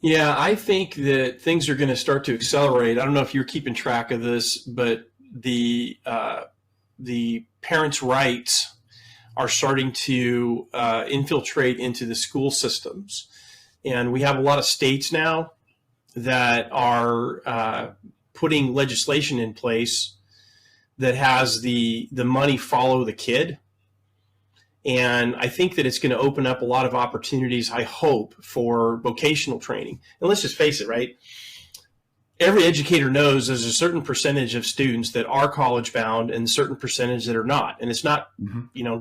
Yeah, I think that things are going to start to accelerate. I don't know if you're keeping track of this, but the parents' rights are starting to infiltrate into the school systems, and we have a lot of states now that are putting legislation in place that has the money follow the kid. And I think that it's going to open up a lot of opportunities, I hope, for vocational training. And let's just face it, right? Every educator knows there's a certain percentage of students that are college bound and a certain percentage that are not. And it's not,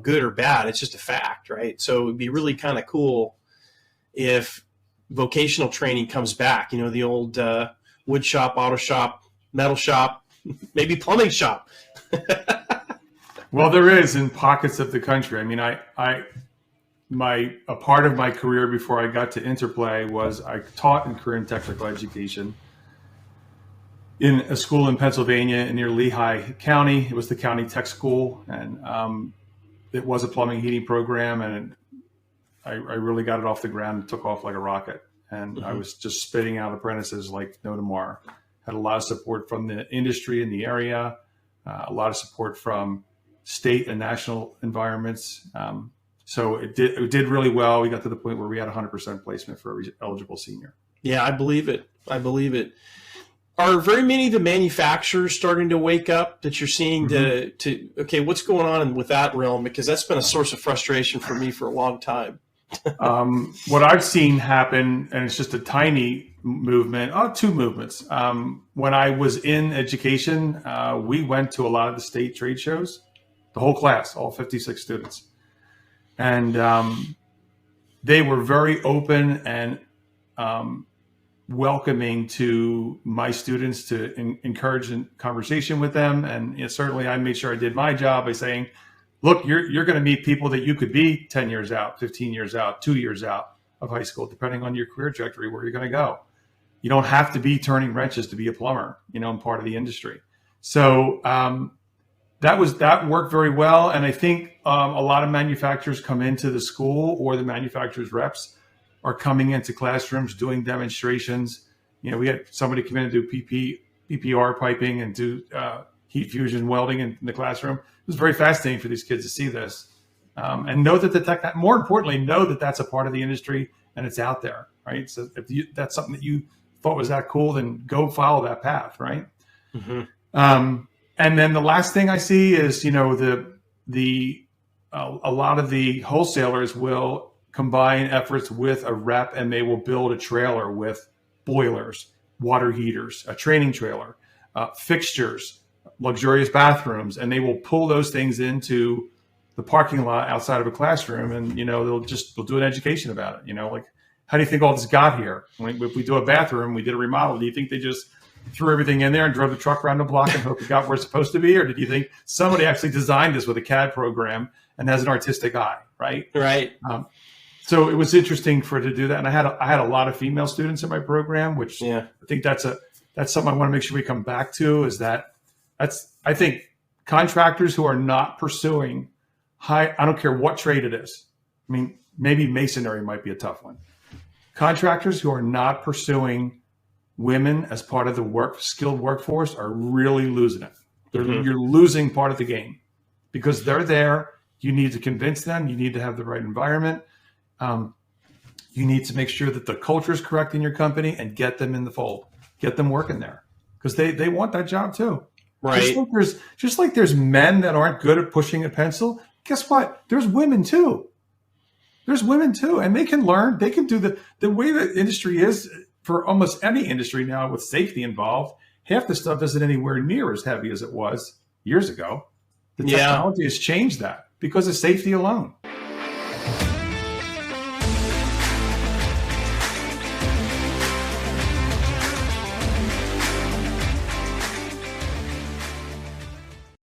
good or bad. It's just a fact, right? So it would be really kind of cool if vocational training comes back, the old wood shop, auto shop, metal shop, maybe plumbing shop. Well, there is in pockets of the country. I mean, a part of my career before I got to Interplay was I taught in career and technical education in a school in Pennsylvania near Lehigh County. It was the county tech school, and it was a plumbing heating program, and I really got it off the ground and took off like a rocket. And I was just spitting out apprentices like no tomorrow. Had a lot of support from the industry in the area, a lot of support from state and national environments. So it did really well. We got to the point where we had 100% placement for every eligible senior. Yeah, I believe it. Are very many of the manufacturers starting to wake up that you're seeing okay, what's going on with that realm? Because that's been a source of frustration for me for a long time. What I've seen happen, and it's just a tiny movement, two movements. When I was in education, we went to a lot of the state trade shows, the whole class, all 56 students. And they were very open and welcoming to my students to encourage a conversation with them. And certainly I made sure I did my job by saying, look, you're going to meet people that you could be 10 years out, 15 years out, 2 years out of high school, depending on your career trajectory, where you're going to go. You don't have to be turning wrenches to be a plumber, and part of the industry. So that worked very well. And I think a lot of manufacturers come into the school, or the manufacturers' reps are coming into classrooms doing demonstrations. We had somebody come in and do PPR piping and do heat fusion welding in the classroom. It was very fascinating for these kids to see this and know that more importantly, know that that's a part of the industry and it's out there, right? So if that's something that you thought was that cool, then go follow that path, right? Mm-hmm. And then the last thing I see is, a lot of the wholesalers will combine efforts with a rep, and they will build a trailer with boilers, water heaters, a training trailer, fixtures, luxurious bathrooms, and they will pull those things into the parking lot outside of a classroom, and they'll do an education about it. Like, how do you think all this got here? If we do a bathroom, we did a remodel, do you think they just threw everything in there and drove the truck around the block and hope it got where it's supposed to be, or did you think somebody actually designed this with a CAD program and has an artistic eye, right? Right. So it was interesting for it to do that, and I had a lot of female students in my program, which I think that's something I want to make sure we come back to. I think contractors who are not pursuing I don't care what trade it is. I mean, maybe masonry might be a tough one. Contractors who are not pursuing women as part of the skilled workforce are really losing it. You're losing part of the game because they're there. You need to convince them. You need to have the right environment. You need to make sure that the culture is correct in your company and get them in the fold, get them working there because they want that job too. Right. Just like there's men that aren't good at pushing a pencil. Guess what? There's women too. And they can learn. They can do the way the industry is for almost any industry now with safety involved. Half the stuff isn't anywhere near as heavy as it was years ago. The technology has changed that because of safety alone.